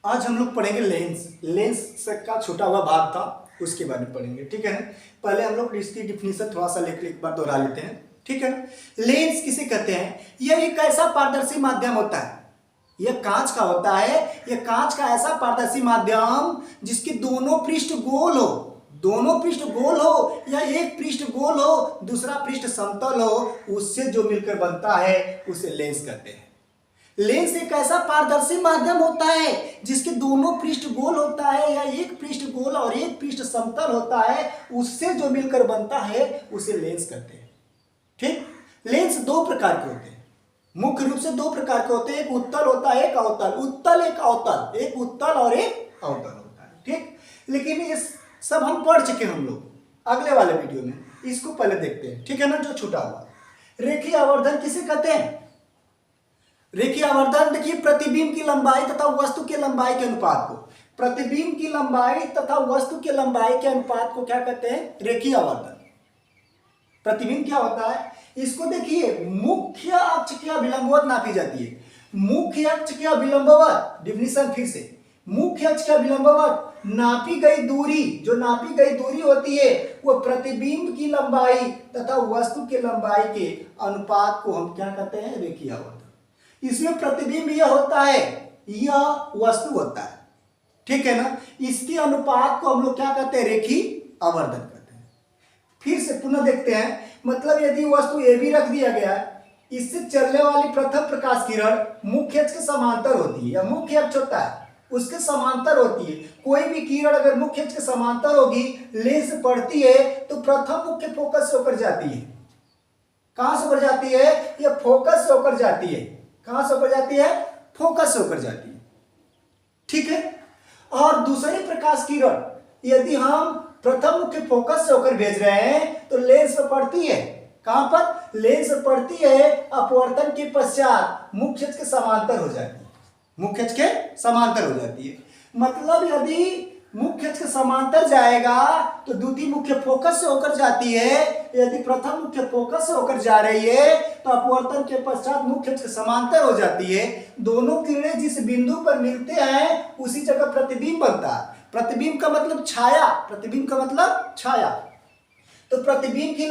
आज हम लोग पढ़ेंगे लेंस। लेंस का छूटा हुआ भाग था, उसके बारे में पढ़ेंगे, ठीक है ना। पहले हम लोग इसकी डिफिनीशन थोड़ा सा लेकर एक बार दोहरा लेते हैं, ठीक है ना। लेंस किसे कहते हैं? यह एक ऐसा पारदर्शी माध्यम होता है, यह कांच का होता है। यह कांच का ऐसा पारदर्शी माध्यम जिसके दोनों पृष्ठ गोल हो, दोनों पृष्ठ गोल हो या एक पृष्ठ गोल हो दूसरा पृष्ठ समतल हो, उससे जो मिलकर बनता है उसे लेंस कहते हैं। लेंस एक ऐसा पारदर्शी माध्यम होता है जिसके दोनों पृष्ठ गोल होता है या एक पृष्ठ गोल और एक पृष्ठ समतल होता है, उससे जो मिलकर बनता है उसे लेंस कहते हैं। ठीक, लेंस दो प्रकार के होते हैं, मुख्य रूप से दो प्रकार के होते हैं। एक उत्तल होता है, एक अवतल। उत्तल एक अवतल, एक उत्तल और एक अवतल होता है। ठीक, लेकिन ये सब हम पढ़ चुके हैं हम लोग अगले वाले वीडियो में, इसको पहले देखते हैं, ठीक है ना। जो छूटा हुआ रेखीय आवर्धन किसे कहते हैं? रेखीय आवर्धन देखिए, प्रतिबिंब की लंबाई तथा वस्तु की लंबाई के अनुपात को, प्रतिबिंब की लंबाई तथा वस्तु की लंबाई के अनुपात को क्या कहते हैं? रेखीय आवर्धन। प्रतिबिंब क्या होता है? इसको देखिए, मुख्य अक्ष की अभिलंबवत नापी जाती है। मुख्य अक्ष की अभिलंबवत, डिफिनीशन फिर से, मुख्य अक्ष की अभिलंबवत नापी गई दूरी, जो नापी गई दूरी होती है वो प्रतिबिंब की लंबाई तथा वस्तु की लंबाई के अनुपात को हम क्या कहते हैं? रेखीय आवर्धन। इसमें प्रतिबिंब यह होता है, यह वस्तु होता है, ठीक है ना। इसके अनुपात को हम लोग क्या कहते हैं? रेखीय आवर्धन कहते हैं। फिर से पुनः देखते हैं, मतलब यदि वस्तु ए बी रख दिया गया है, इससे चलने वाली प्रथम प्रकाश किरण मुख्य अक्ष के समांतर होती है, या मुख्य अक्ष होता है उसके समांतर होती है। कोई भी किरण अगर मुख्य अक्ष के समांतर होगी, लेंस पड़ती है तो प्रथम मुख्य फोकस से होकर जाती है। कहां से होकर जाती है? यह फोकस से होकर जाती है। कहां से होकर जाती है? फोकस से होकर जाती है, ठीक है। और दूसरी प्रकाश किरण यदि हम प्रथम मुख्य फोकस से होकर भेज रहे हैं तो लेंस पर पड़ती है। कहां पर? लेंस पर पड़ती है, अपवर्तन के पश्चात मुख्य अक्ष के समांतर हो जाती है, मुख्य अक्ष के समांतर हो जाती है। मतलब यदि मुख्य अक्ष के समांतर जाएगा तो द्वितीय मुख्य फोकस से होकर जाती है। यदि प्रथम मुख्य फोकस से होकर जा रही है तो अपवर्तन के पश्चात मुख्य अक्ष के समांतर हो जाती है। दोनों किरणें जिस बिंदु पर मिलते हैं उसी जगह प्रतिबिंब बनता है। प्रतिबिंब का मतलब छाया, प्रतिबिंब का मतलब छाया। तो प्रतिबिंब की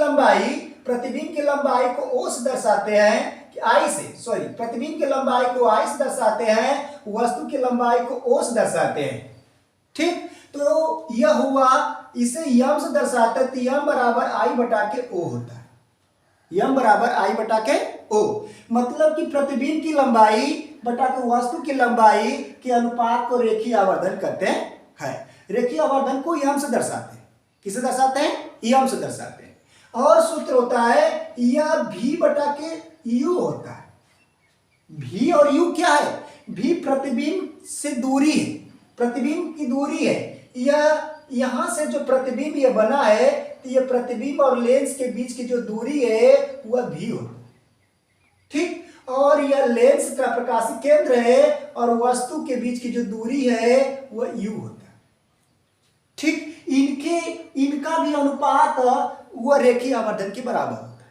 लंबाई को ओ से दर्शाते हैं, आई से, सॉरी, प्रतिबिंब की लंबाई को आई से दर्शाते हैं, वस्तु की लंबाई को ओ से दर्शाते हैं। ठीक, तो यह हुआ, इसे यम से दर्शाते हैं, तो यम बराबर आई बटा के ओ होता है। यम बराबर आई बटा के ओ, मतलब कि प्रतिबिंब की लंबाई बटा के वस्तु की लंबाई के अनुपात को रेखीय आवर्धन कहते हैं। रेखीय आवर्धन को यम से दर्शाते हैं। किसे दर्शाते हैं? यम से दर्शाते हैं। और सूत्र होता है यह भी बटा के यू होता है। भी और यू क्या है? भी प्रतिबिंब से दूरी है, प्रतिबिंब की दूरी है। यह यहां से जो प्रतिबिंब ये बना है, तो यह प्रतिबिंब और लेंस के बीच की जो दूरी है वह भी होता है, ठीक। और यह लेंस का प्रकाशीय केंद्र है और वस्तु के बीच की जो दूरी है वह यू होता है, ठीक। इनका भी अनुपात वह रेखीय आवर्धन के बराबर होता है,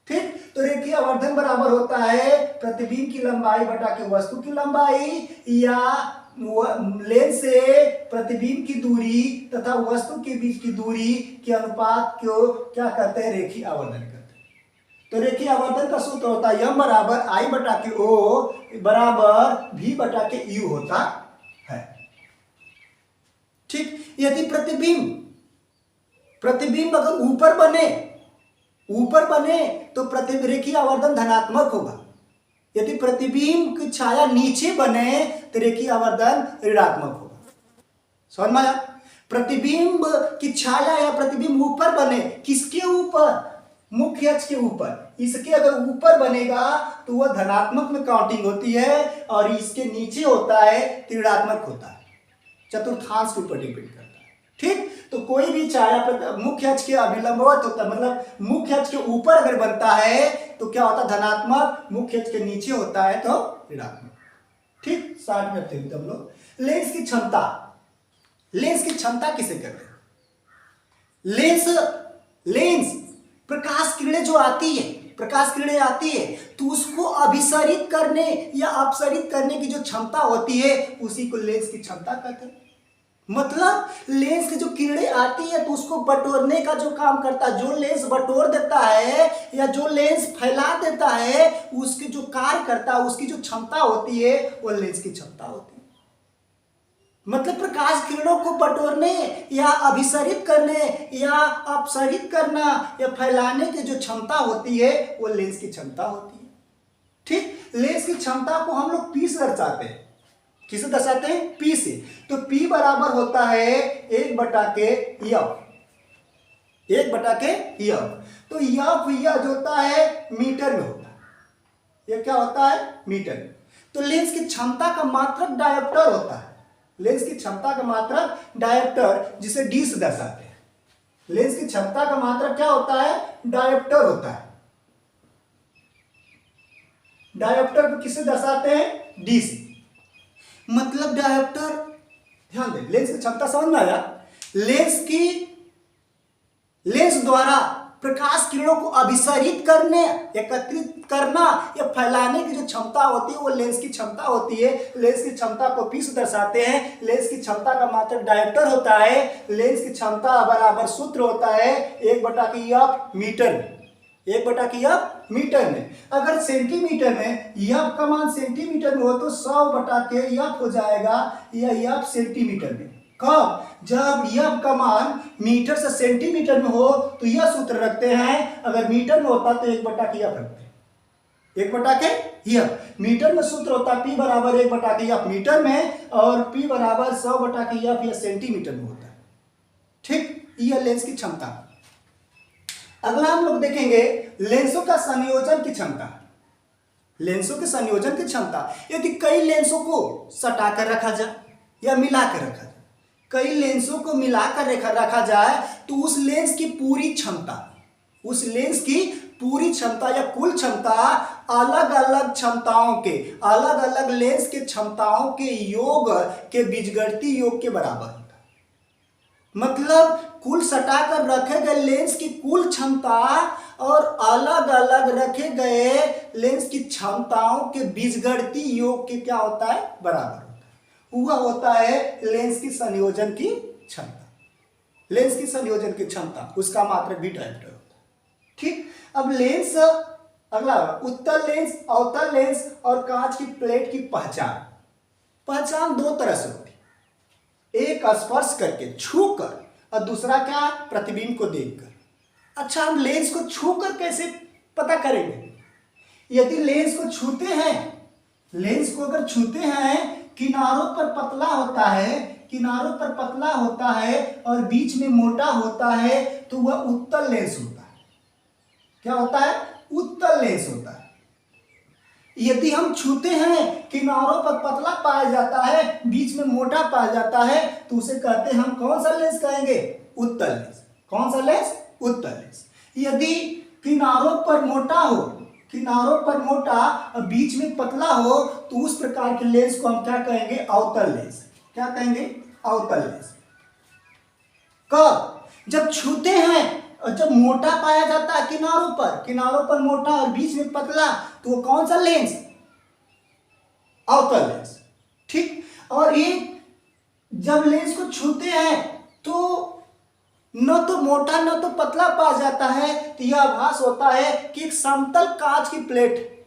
ठीक। तो रेखीय आवर्धन बराबर होता है प्रतिबिंब की लंबाई बटा के वस्तु की लंबाई, या लेंस से प्रतिबिंब की दूरी तथा वस्तु के बीच की दूरी के अनुपात को क्या कहते हैं? रेखीय आवर्धन कहते हैं। तो रेखीय आवर्धन का सूत्र होता है यम बराबर आई बटा के ओ बराबर भी बटा के यू होता है, ठीक। यदि प्रतिबिंब अगर ऊपर बने तो रेखीय आवर्धन धनात्मक होगा। यदि प्रतिबिंब की छाया नीचे बने तो रेखीय आवर्धन ऋणात्मक होगा। समझ में आया? प्रतिबिंब की छाया या प्रतिबिंब ऊपर बने, किसके ऊपर? मुख्य अक्ष के ऊपर। इसके अगर ऊपर बनेगा तो वह धनात्मक में काउंटिंग होती है, और इसके नीचे होता है तो ऋणात्मक होता है, चतुर्थांश के ऊपर डिपेंड करता है, ठीक। तो कोई भी छाया मुख्य अक्ष के अभिलंबवत होता है, मतलब मुख्य अक्ष के ऊपर अगर बनता है तो क्या होता है? धनात्मक। मुख्य अक्ष के नीचे होता है तो ऋणात्मक, ठीक। 60 में थे हम लोग। लेंस की क्षमता किसे कहते हैं? लेंस प्रकाश किरणें जो आती है प्रकाश किरणें आती है तो उसको अभिसरित करने या अपसरित करने की जो क्षमता होती है उसी को लेंस की क्षमता कहते हैं। मतलब लेंस की जो किरणें आती है तो उसको बटोरने का जो काम करता है, जो लेंस बटोर देता है या जो लेंस फैला देता है, उसकी जो कार्य करता है, उसकी जो क्षमता होती है वो लेंस की क्षमता होती है। मतलब प्रकाश किरणों को बटोरने या अभिसरित करने या अपसरित करना या फैलाने की जो क्षमता होती है वो लेंस की क्षमता होती है। ठीक, लेंस की क्षमता को हम लोग पी से दर्शाते हैं। किसे दर्शाते हैं? पी से। तो पी बराबर होता है 1/के यफ। 1/के यफ। तो यफ यह जो होता है मीटर में होता है। यह क्या होता है? मीटर में। तो लेंस की क्षमता का मात्रक डायोप्टर होता है। लेंस की क्षमता का मात्रक डायोप्टर, जिसे डी से दर्शाते हैं। लेंस की क्षमता का मात्रक क्या होता है? डायोप्टर होता है। डायोप्टर को किससे दर्शाते हैं? डी से। मतलब डायोप्टर, ध्यान दें, लेंस की क्षमता समझ में आया? लेंस द्वारा प्रकाश किरणों को अभिसरित करने, एकत्रित करना या फैलाने की जो क्षमता होती है वो लेंस की क्षमता होती है। लेंस की क्षमता को पी से दर्शाते हैं। लेंस की क्षमता का मात्रक डायोप्टर होता है। लेंस की क्षमता बराबर सूत्र होता है 1/की यफ मीटर में। 1/की यफ मीटर में। अगर सेंटीमीटर में यफ का मान सेंटीमीटर में हो तो 100/के यफ हो जाएगा या यफ सेंटीमीटर में। कब? जब यफ का मान मीटर से सेंटीमीटर में हो तो यह सूत्र रखते हैं। अगर मीटर में होता तो 1/की यफ रखते हैं। 1/के यफ। मीटर में सूत्र होता P बराबर 1/के यफ मीटर में और P बराबर 100/के यफ या सेंटीमीटर में होता है। ठीक, यह लेंस की क्षमता। अगला हम लोग देखेंगे लेंसों का संयोजन की क्षमता। लेंसों के संयोजन की क्षमता। यदि कई लेंसों को सटाकर रखा जाए या मिलाकर रखा जाए, कई लेंसों को मिलाकर रखा जाए तो उस लेंस की पूरी क्षमता, उस लेंस की पूरी क्षमता या कुल क्षमता अलग अलग क्षमताओं के, अलग अलग लेंस के क्षमताओं के योग के बीजगणितीय योग के बराबर होता है। मतलब कुल सटाकर रखे गए लेंस की कुल क्षमता और अलग अलग रखे गए लेंस की क्षमताओं के बीजगणितीय योग के क्या होता है? बराबर होता है। वह होता है लेंस की संयोजन की क्षमता। लेंस की संयोजन की क्षमता, उसका मात्रक भी डायोप्टर होता है। ठीक, अब लेंस, अगला उत्तल लेंस, अवतल लेंस और कांच की प्लेट की पहचान दो तरह से होती है। एक स्पर्श करके, छूकर, और दूसरा क्या? प्रतिबिंब को देखकर। अच्छा, हम लेंस को छूकर कैसे पता करेंगे? यदि लेंस को छूते हैं, लेंस को अगर छूते हैं, किनारों पर पतला होता है, किनारों पर पतला होता है और बीच में मोटा होता है तो वह उत्तल लेंस होता है। क्या होता है? उत्तल लेंस होता है। यदि हम छूते हैं, किनारों पर पतला पाया जाता है, बीच में मोटा पाया जाता है तो उसे कहते हैं, हम कौन सा लेंस कहेंगे? उत्तल लेंस। कौन सा लेंस? उत्तल लेंस। यदि किनारों पर मोटा हो, किनारों पर मोटा और बीच में पतला हो तो उस प्रकार के लेंस को हम क्या कहेंगे? अवतल लेंस। क्या कहेंगे? अवतल लेंस। कब? जब छूते हैं और जब मोटा पाया जाता है किनारों पर मोटा और बीच में पतला तो वो कौन सा लेंस? अवतल लेंस। ठीक, और ये जब लेंस को छूते हैं तो न तो मोटा न तो पतला पाया जाता है तो यह आभास होता है कि एक समतल कांच की प्लेट,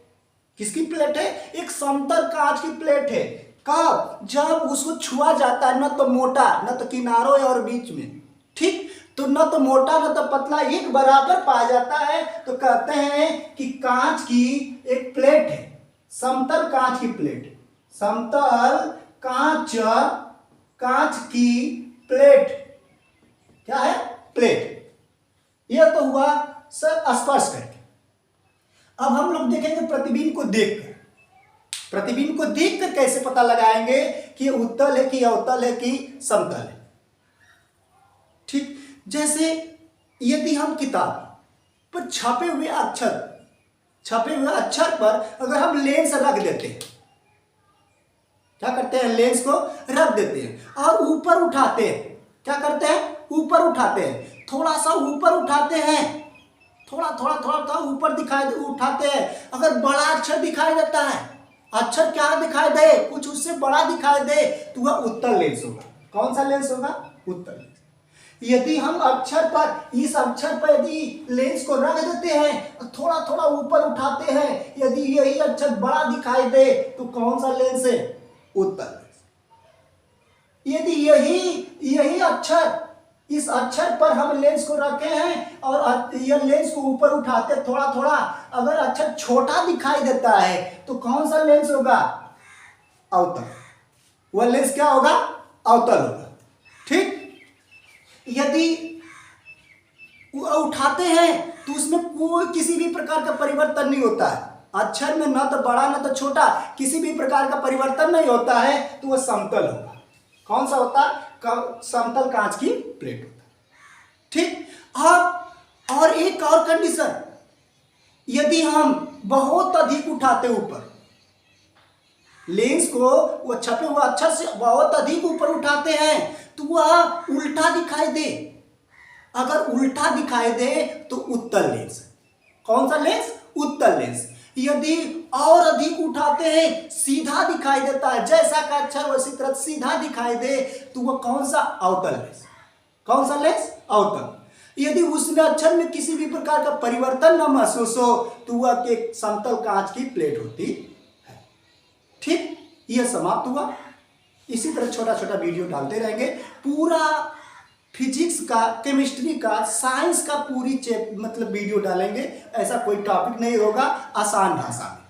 किसकी प्लेट है? एक समतल कांच की प्लेट है। कब? जब उसको छुआ जाता है, न तो मोटा न तो किनारों और बीच में, ठीक, तो न तो मोटा न तो पतला, एक बराबर पाया जाता है तो कहते हैं कि कांच की एक प्लेट है, समतल कांच की प्लेट, समतल कांच की प्लेट। क्या है? प्लेट। यह तो हुआ सर स्पर्श करके। अब हम लोग देखेंगे प्रतिबिंब को देखकर। प्रतिबिंब को देखकर कैसे पता लगाएंगे कि उत्तल है कि अवतल है कि समतल है? ठीक, जैसे यदि हम किताब पर छपे हुए अक्षर पर अगर हम लेंस रख देते हैं, क्या करते हैं? लेंस को रख देते हैं और ऊपर उठाते हैं। क्या करते हैं? ऊपर उठाते हैं। थोड़ा सा ऊपर उठाते हैं थोड़ा थोड़ा थोड़ा थोड़ा ऊपर दिखाई उठाते हैं, अगर बड़ा अक्षर दिखाई देता है, अक्षर क्या दिखाई दे, कुछ उससे बड़ा दिखाई दे, तो वह उत्तल लेंस होगा। कौन सा लेंस होगा? उत्तल लेंस। यदि हम अक्षर पर, इस अक्षर पर यदि लेंस को रख देते हैं, थोड़ा थोड़ा ऊपर उठाते हैं, यदि यही अक्षर बड़ा दिखाई दे तो कौन सा लेंस है? उत्तल लेंस। यदि यही अक्षर, इस अक्षर पर हम लेंस को रखे हैं और यह लेंस को ऊपर उठाते थोड़ा थोड़ा, अगर अक्षर छोटा दिखाई देता है तो कौन सा लेंस होगा? अवतल। वह लेंस क्या होगा? अवतल होगा। ठीक। यदि उठाते हैं तो उसमें कोई किसी भी प्रकार का परिवर्तन नहीं होता है, अक्षर में न तो बड़ा न तो छोटा, किसी भी प्रकार का परिवर्तन नहीं होता है, तो वह समतल होगा। कौन सा होता है? समतल कांच की प्लेट होता है। ठीक। अब और एक और कंडीशन, यदि हम बहुत अधिक उठाते ऊपर लेंस को, वो छपे हुए अक्षर से बहुत अधिक ऊपर उठाते हैं तो वह उल्टा दिखाई दे। अगर उल्टा दिखाई दे तो उत्तल लेंस। कौन सा लेंस? उत्तल लेंस। यदि और अधिक उठाते हैं, सीधा दिखाई देता है, जैसा का अक्षर वैसी तरह सीधा दिखाई दे, तो वह कौन सा? अवतल लेंस। कौन सा लेंस? अवतल। यदि उसमें अक्षर में किसी भी प्रकार का परिवर्तन न महसूस हो तो वह एक समतल कांच की प्लेट होती है। ठीक। यह समाप्त हुआ। इसी तरह छोटा छोटा वीडियो डालते रहेंगे, पूरा फिजिक्स का, केमिस्ट्री का, साइंस का पूरी मतलब वीडियो डालेंगे। ऐसा कोई टॉपिक नहीं होगा, आसान भाषा में।